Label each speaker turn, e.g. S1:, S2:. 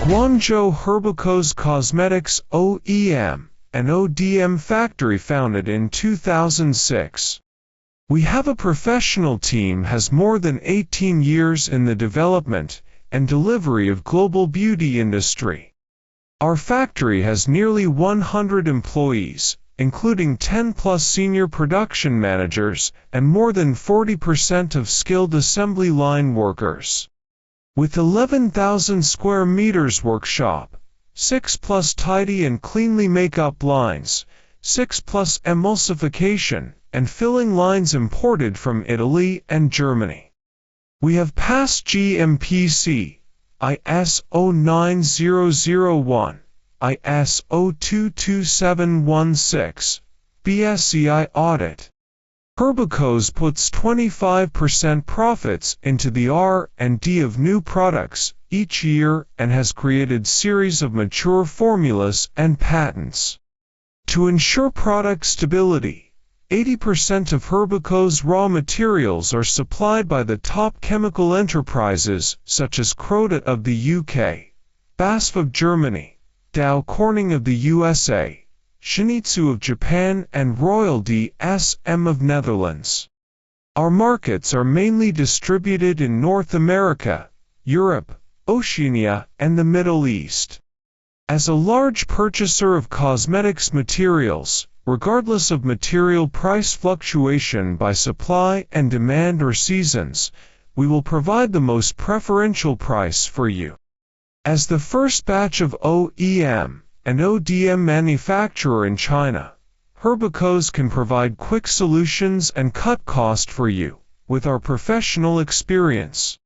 S1: Guangzhou Herbocos Cosmetics OEM, an ODM factory founded in 2006. We have a professional team has more than 18 years in the development and delivery of global beauty industry. Our factory has nearly 100 employees, including 10+ senior production managers and more than 40% of skilled assembly line workers. With 11,000 square meters workshop, 6+ tidy and cleanly makeup lines, 6+ emulsification and filling lines imported from Italy and Germany. We have passed GMP-C, ISO 9001, ISO 22716, BSCI audit. Herbocos puts 25% profits into the R&D of new products each year and has created series of mature formulas and patents. To ensure product stability, 80% of Herbocos raw materials are supplied by the top chemical enterprises such as Croda of the UK, BASF of Germany, Dow Corning of the USA, Shinichi of Japan and Royal DSM of Netherlands. Our markets are mainly distributed in North America, Europe, Oceania, and the Middle East. As a large purchaser of cosmetics materials, regardless of material price fluctuation by supply and demand or seasons, we will provide the most preferential price for you. As the first batch of OEM, an ODM manufacturer in China, Herbocos can provide quick solutions and cut cost for you, with our professional experience.